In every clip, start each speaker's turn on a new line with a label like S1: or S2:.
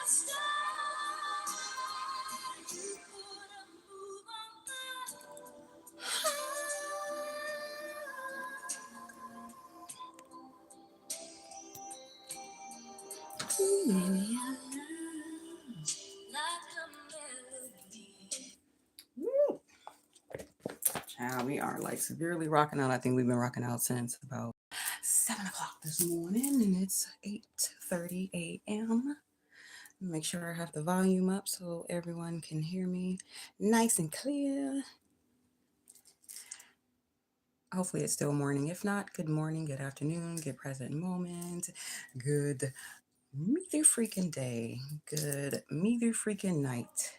S1: Woo. Child, we are like severely rocking out. I think we've been rocking out since about 7 o'clock this morning, and it's 8:30 a.m. Make sure I have the volume up so everyone can hear me nice and clear. Hopefully it's still morning. If not, good morning, good afternoon, good present moment, good meter freaking day, good meter freaking night,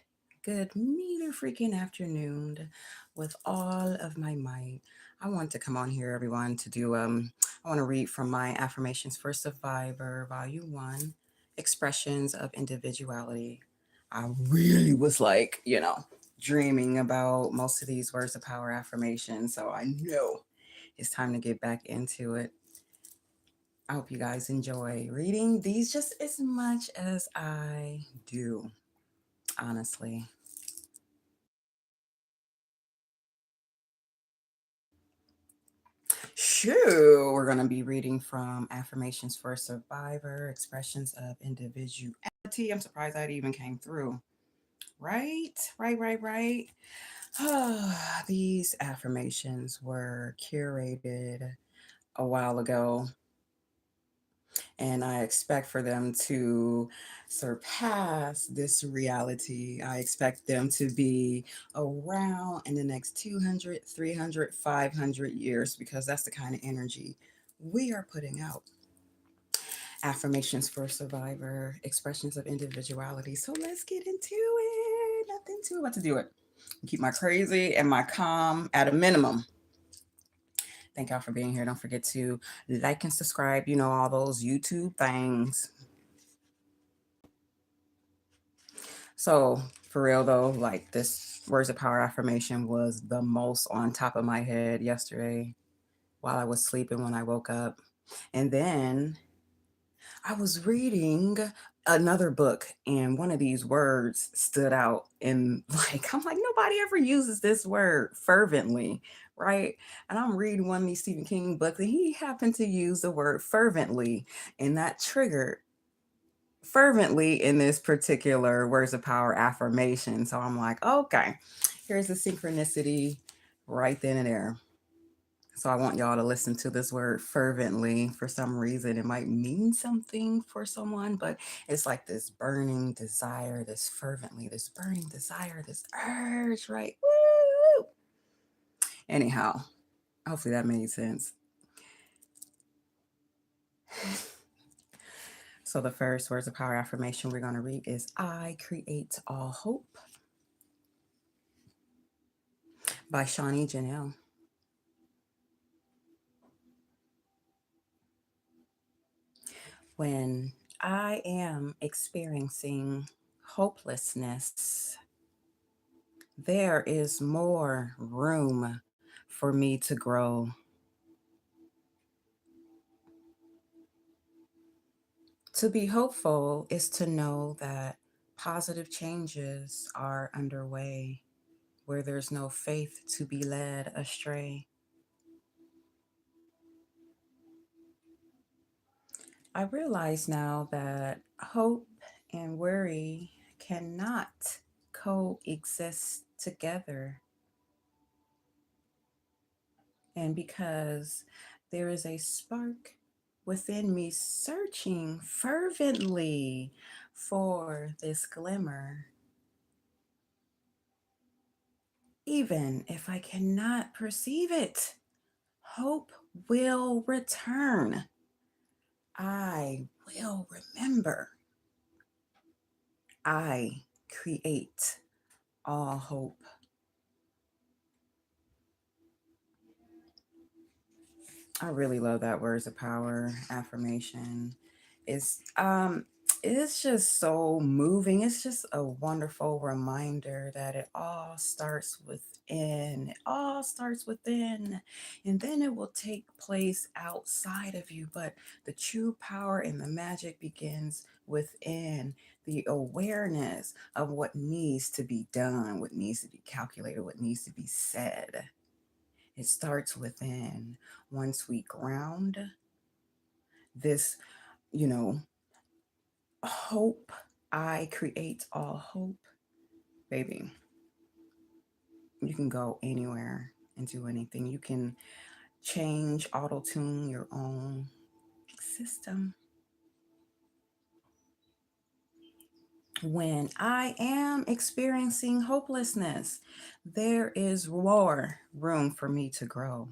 S1: good meter freaking afternoon with all of my might. I want to come on here, everyone, to do I want to read from my Affirmations for Survivor, Volume 1, Expressions of Individuality. I really was like, dreaming about most of these words of power affirmations, so I know it's time to get back into it. I hope you guys enjoy reading these just as much as I do, honestly. Sure, we're going to be reading from Affirmations for a Survivor, Expressions of Individuality. I'm surprised that even came through. Right. These affirmations were curated a while ago, and I expect for them to surpass this reality. I expect them to be around in the next 200, 300, 500 years because that's the kind of energy we are putting out. Affirmations for Survivor, Expressions of Individuality. So let's get into it. Nothing too about to do it. Keep my crazy and my calm at a minimum. Thank y'all for being here. Don't forget to like and subscribe. You know, all those YouTube things. So, for real though, like this words of power affirmation was the most on top of my head yesterday while I was sleeping when I woke up. And then I was reading another book, and one of these words stood out, and I'm like, nobody ever uses this word, fervently, right? And I'm reading one of these Stephen King books, and he happened to use the word fervently, and that triggered fervently in this particular words of power affirmation. So I'm like, okay, here's the synchronicity right then and there. So I want y'all to listen to this word fervently. For some reason, it might mean something for someone, but it's like this burning desire, this fervently, this burning desire, this urge, right? Woo! Anyhow, hopefully that made sense. So the first words of power affirmation we're going to read is I create all hope by Shawnee Janelle. When I am experiencing hopelessness, there is more room for me to grow. To be hopeful is to know that positive changes are underway where there's no faith to be led astray. I realize now that hope and worry cannot coexist together. And because there is a spark within me searching fervently for this glimmer, even if I cannot perceive it, hope will return. I will remember. I create all hope. I really love that words of power affirmation. It's it's just so moving. It's just a wonderful reminder that it all starts within. It all starts within. And then it will take place outside of you. But the true power and the magic begins within. the awareness of what needs to be done, what needs to be calculated, what needs to be said. It starts within. Once we ground this, you know, hope, I create all hope, baby, you can go anywhere and do anything. You can change, auto tune your own system. When I am experiencing hopelessness, there is more room for me to grow.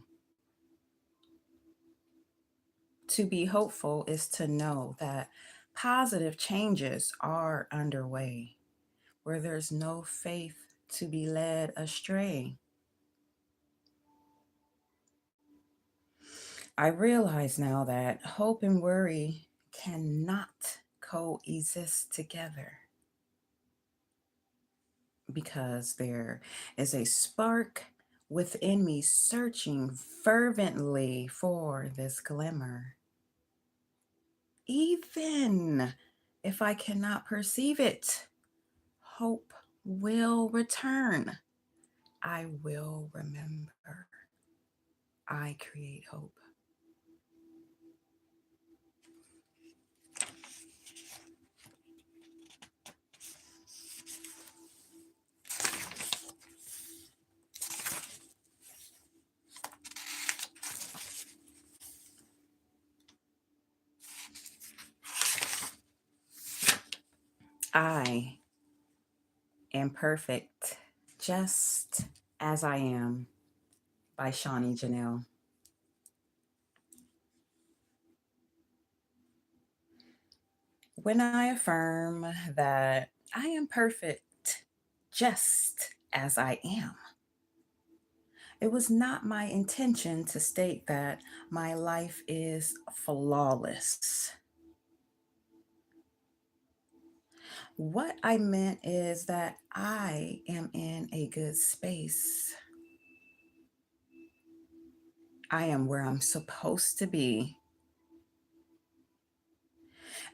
S1: To be hopeful is to know that positive changes are underway, where there's no faith to be led astray. I realize now that hope and worry cannot coexist together because there is a spark within me searching fervently for this glimmer. Even if I cannot perceive it, hope will return. I will remember. I create hope. I am perfect just as I am by Shawnee Janelle. When I affirm that I am perfect just as I am, it was not my intention to state that my life is flawless. What I meant is that I am in a good space. I am where I'm supposed to be.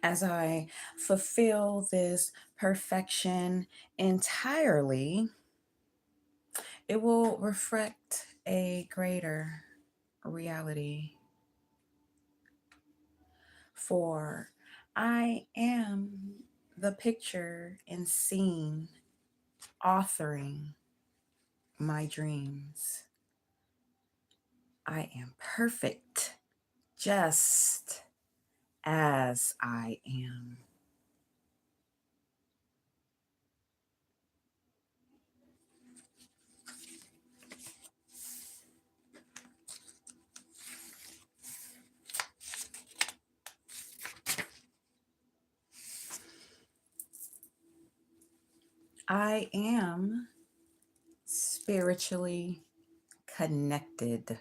S1: As I fulfill this perfection entirely, it will reflect a greater reality. For I am the picture and scene authoring my dreams. I am perfect just as I am. I am spiritually connected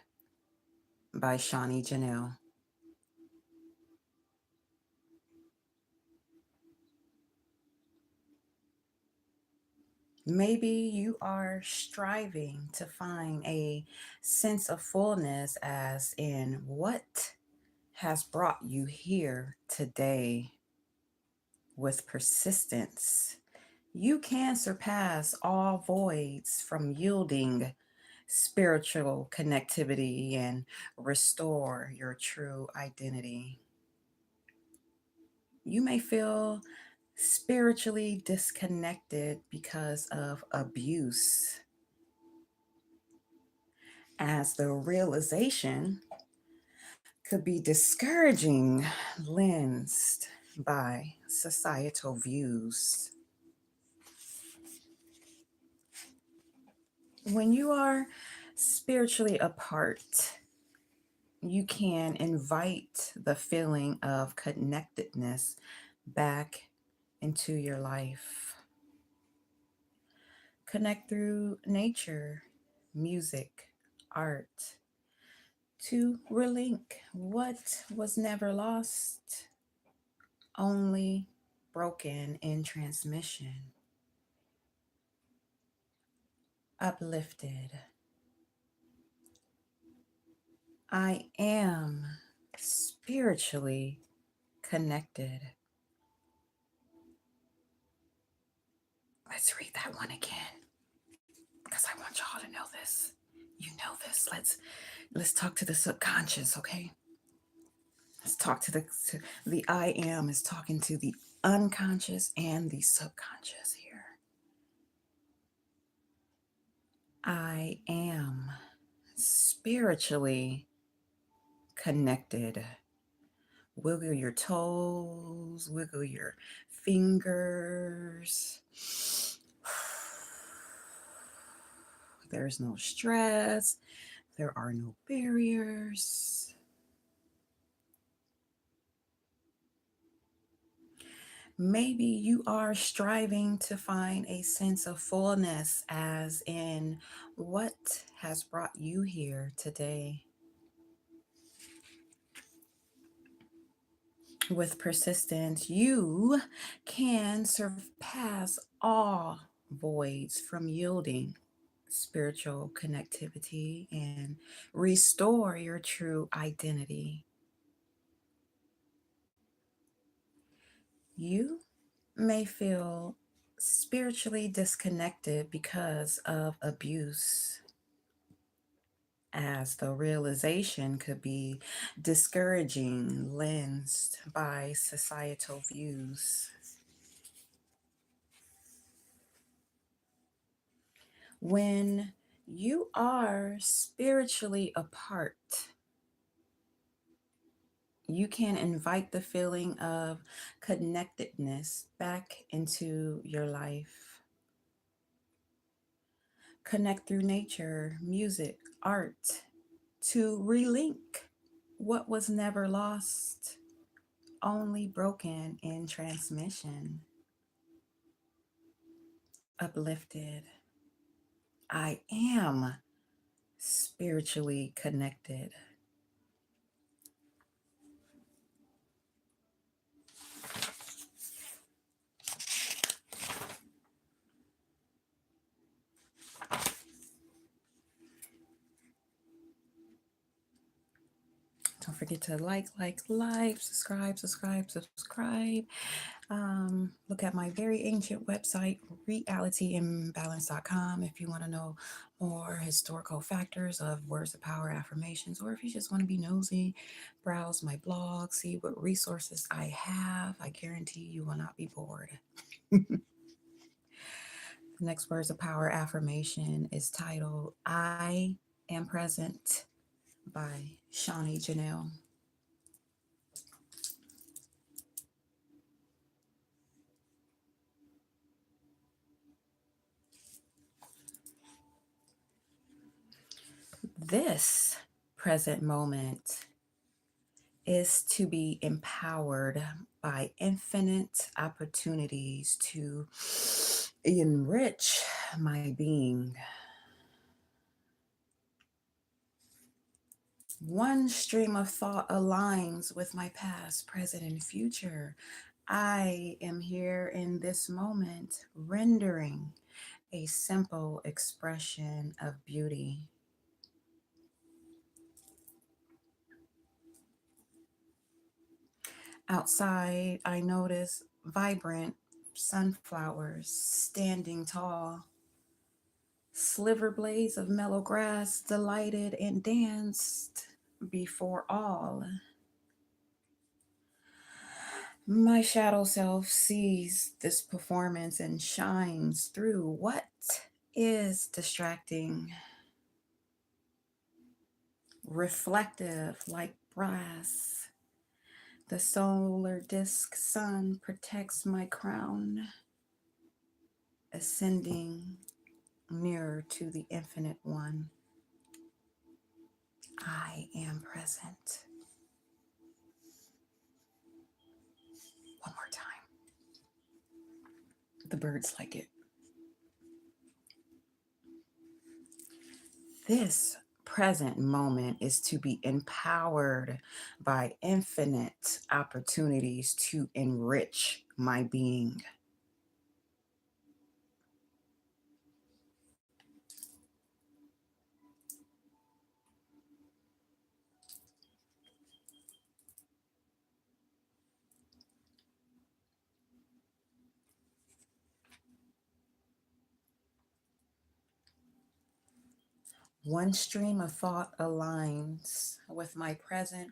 S1: by Shawnee Janelle. Maybe you are striving to find a sense of fullness, as in what has brought you here today. With persistence, you can surpass all voids from yielding spiritual connectivity and restore your true identity. You may feel spiritually disconnected because of abuse, as the realization could be discouraging, lensed by societal views. When you are spiritually apart, you can invite the feeling of connectedness back into your life. Connect through nature, music, art, to relink what was never lost, only broken in transmission. Uplifted. I am spiritually connected. Let's read that one again because I want y'all to know this. You know this. Let's talk to the subconscious, okay? Let's talk to the I am is talking to the unconscious and the subconscious here. I am spiritually connected. Wiggle your toes, wiggle your fingers. There's no stress, there are no barriers. Maybe you are striving to find a sense of fullness, as in what has brought you here today. With persistence, you can surpass all voids from yielding spiritual connectivity and restore your true identity. You may feel spiritually disconnected because of abuse, as the realization could be discouraging, lensed by societal views. When you are spiritually apart, you can invite the feeling of connectedness back into your life. Connect through nature, music, art to relink what was never lost, only broken in transmission. Uplifted. I am spiritually connected. Don't forget to subscribe. Look at my very ancient website, realityimbalance.com, if you want to know more historical factors of words of power affirmations, or if you just want to be nosy, browse my blog, see what resources I have. I guarantee you will not be bored. The next words of power affirmation is titled I Am Present by Shawnee Janelle. This present moment is to be empowered by infinite opportunities to enrich my being. One stream of thought aligns with my past, present, and future. I am here in this moment, rendering a simple expression of beauty. Outside, I notice vibrant sunflowers standing tall. Sliver blades of mellow grass delighted and danced before all. My shadow self sees this performance and shines through what is distracting, reflective like brass. The solar disk sun protects my crown, ascending nearer to the infinite one. I am present. One more time. The birds like it. This present moment is to be empowered by infinite opportunities to enrich my being. One stream of thought aligns with my present,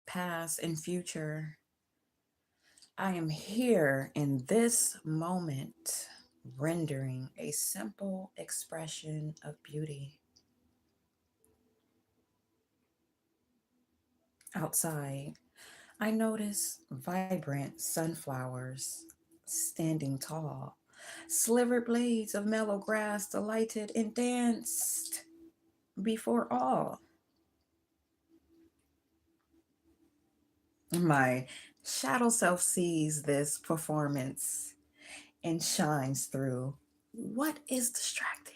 S1: past, and future. I am here in this moment, rendering a simple expression of beauty. Outside, I notice vibrant sunflowers standing tall, slivered blades of mellow grass delighted and danced before all. My shadow self sees this performance and shines through what is distracting.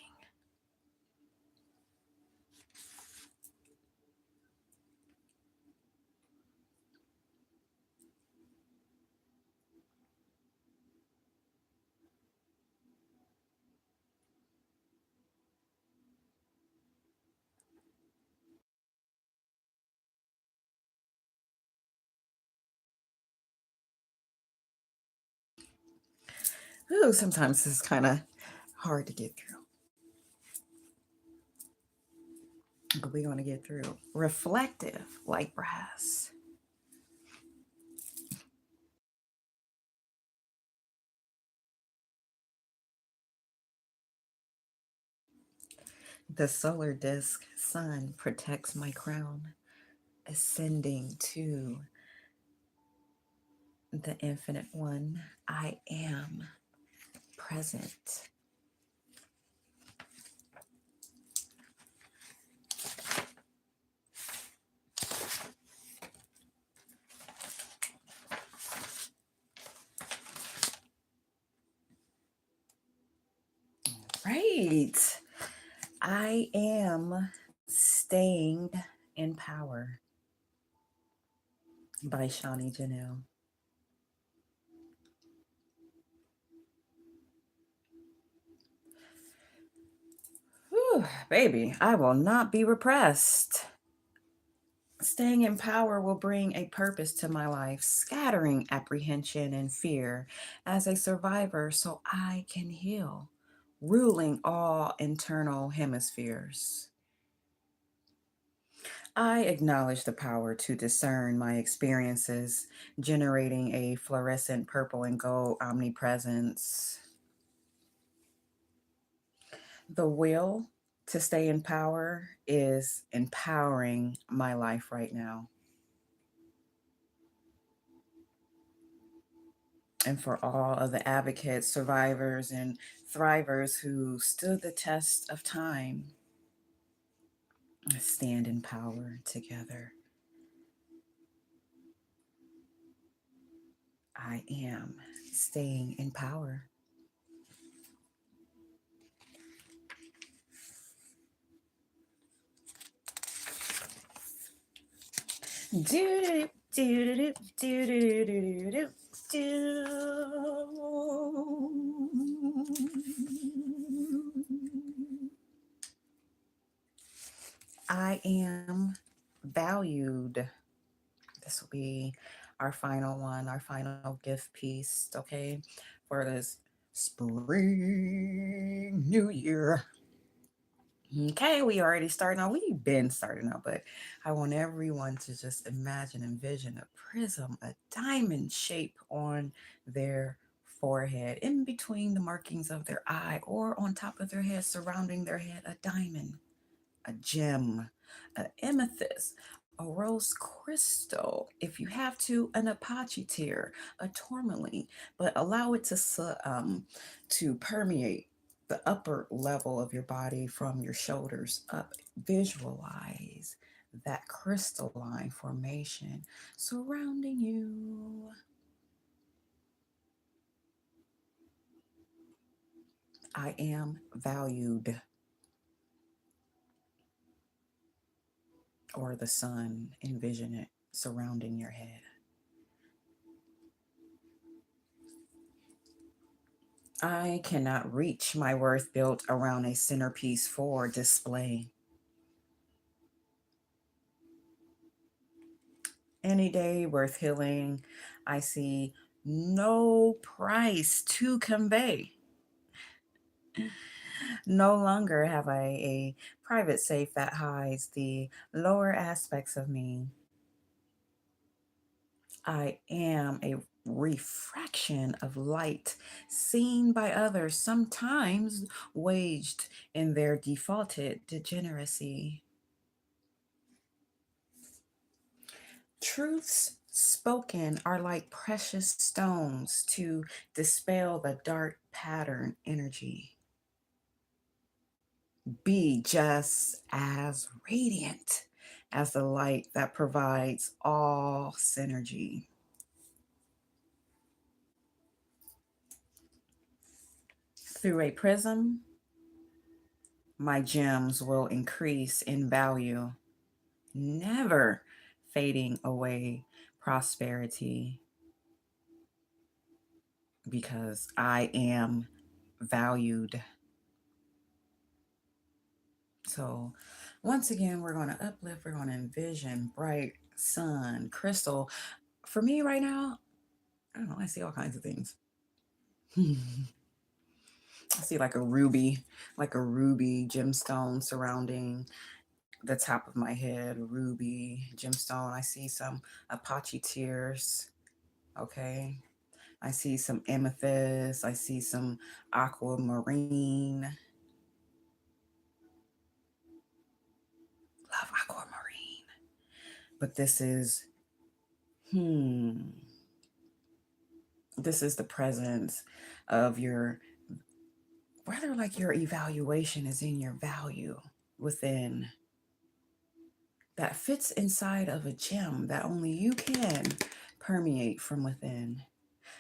S1: Ooh, sometimes it's kind of hard to get through, but we're going to get through. Reflective like brass. The solar disk sun protects my crown, ascending to the infinite one. I am present. Right. I am staying in power by Shawnee Janelle. Whew, baby, I will not be repressed. Staying in power will bring a purpose to my life, scattering apprehension and fear as a survivor so I can heal, ruling all internal hemispheres. I acknowledge the power to discern my experiences, generating a fluorescent purple and gold omnipresence. The will to stay in power is empowering my life right now. And for all of the advocates, survivors, and thrivers who stood the test of time, stand in power together. I am staying in power. Do do do do do do do do. I am valued. This will be our final one, our final gift piece, okay, for this spring new year. Okay, we already starting out. We've been starting out, but I want everyone to just imagine, envision a prism, a diamond shape on their forehead, in between the markings of their eye, or on top of their head, surrounding their head, a diamond, a gem, an amethyst, a rose crystal, if you have to, an apache tear, a tourmaline, but allow it to permeate the upper level of your body from your shoulders up. Visualize that crystalline formation surrounding you. I am valued, or the sun, envision it surrounding your head. I cannot reach my worth built around a centerpiece for display. Any day worth healing, I see no price to convey. No longer have I a private safe that hides the lower aspects of me. I am a refraction of light seen by others, sometimes waged in their defaulted degeneracy. Truths spoken are like precious stones to dispel the dark pattern energy. Be just as radiant as the light that provides all synergy. Through a prism, my gems will increase in value, never fading away prosperity because I am valued. So, once again, we're going to uplift, we're going to envision bright sun, crystal. For me right now, I don't know, I see all kinds of things. I see like a ruby gemstone surrounding the top of my head, ruby gemstone. I see some Apache tears. Okay. I see some amethyst. I see some aquamarine. Love aquamarine. But hmm, this is the presence of your, whether like your evaluation is in your value within that fits inside of a gem that only you can permeate from within.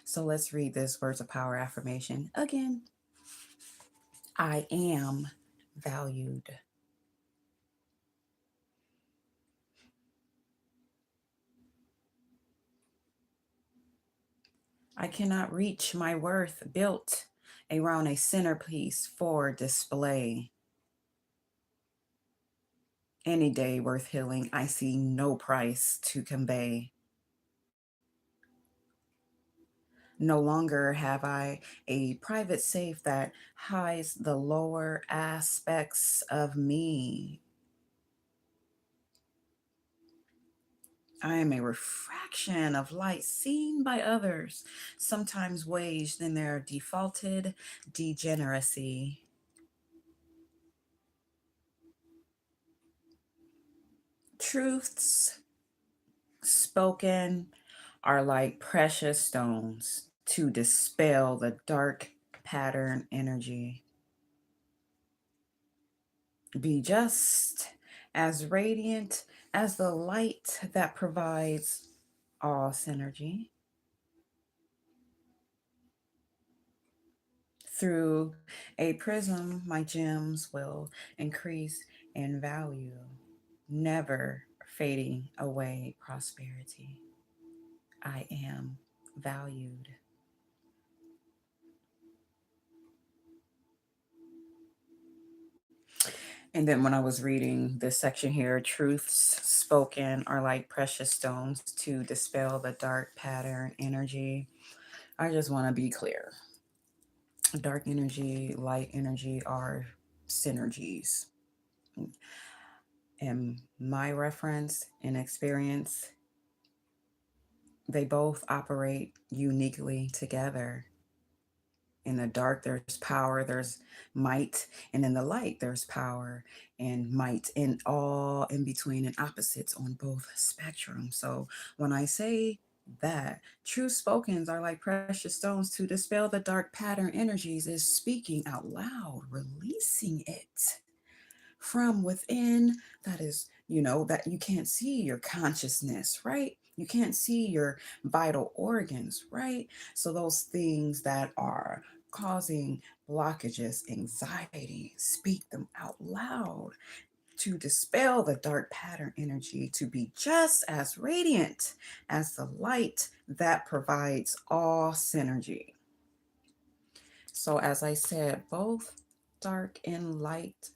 S1: So let's read this words of power affirmation again. I am valued. I cannot reach my worth built around a centerpiece for display. Any day worth healing, I see no price to convey. No longer have I a private safe that hides the lower aspects of me. I am a refraction of light seen by others, sometimes waged in their defaulted degeneracy. Truths spoken are like precious stones to dispel the dark pattern energy. Be just as radiant as the light that provides all synergy. Through a prism, my gems will increase in value, never fading away prosperity. I am valued. And then when I was reading this section here, truths spoken are like precious stones to dispel the dark pattern energy. I just want to be clear. Dark energy, light energy are synergies. In my reference and experience, they both operate uniquely together. In the dark, there's power, there's might, and in the light, there's power and might, and all in between and opposites on both spectrums. So when I say that true spokens are like precious stones to dispel the dark pattern energies, is speaking out loud, releasing it from within. That is, that you can't see your consciousness, right? You can't see your vital organs, right? So those things that are causing blockages, anxiety, speak them out loud to dispel the dark pattern energy, to be just as radiant as the light that provides all synergy. So as I said, both dark and light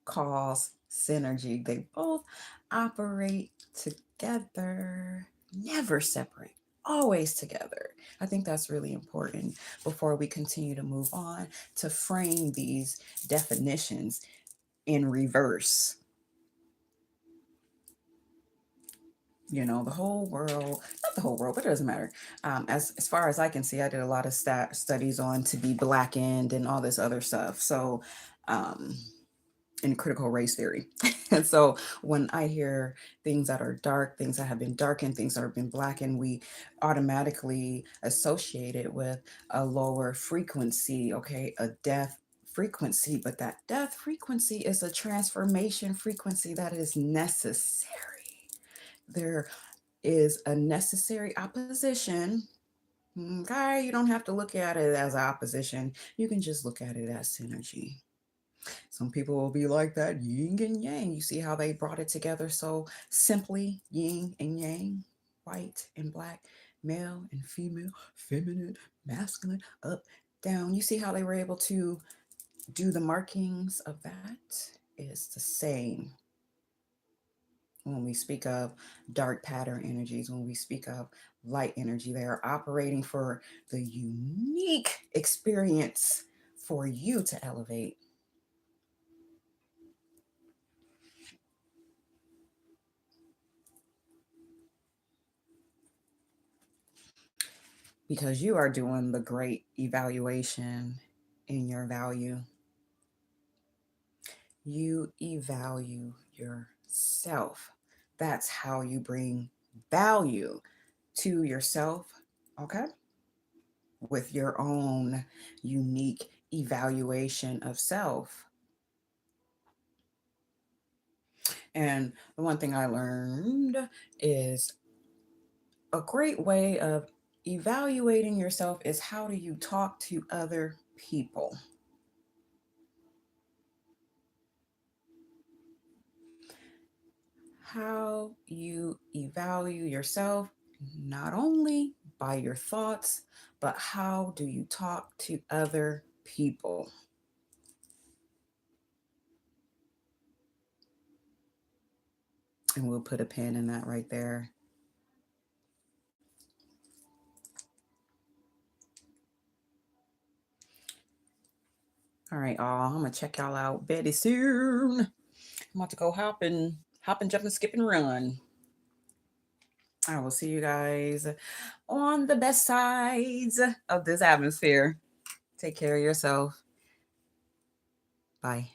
S1: cause synergy. They both operate together, never separate. always together. I think that's really important before we continue to move on to frame these definitions in reverse. You know, the whole world, not the whole world, but it doesn't matter. As far as I can see, I did a lot of studies on to be blackened and all this other stuff. So, um, in critical race theory. And so when I hear things that are dark, things that have been darkened, things that have been blackened, we automatically associate it with a lower frequency, okay, a death frequency. But that death frequency is a transformation frequency that is necessary. There is a necessary opposition. Okay, you don't have to look at it as opposition. You can just look at it as synergy. Some people will be like that yin and yang. You see how they brought it together so simply, yin and yang, white and black, male and female, feminine, masculine, up, down. You see how they were able to do the markings of that? Is the same when we speak of dark pattern energies, when we speak of light energy. They are operating for the unique experience for you to elevate. Because you are doing the great evaluation in your value. You evalue yourself. That's how you bring value to yourself, okay? With your own unique evaluation of self. And the one thing I learned is a great way of evaluating yourself is how do you talk to other people? How you evaluate yourself, not only by your thoughts, but how do you talk to other people? And we'll put a pin in that right there. All right, all. I'm gonna check y'all out very soon. I'm about to go hop and jump and skip and run. I will see you guys on the best sides of this atmosphere. Take care of yourself. Bye.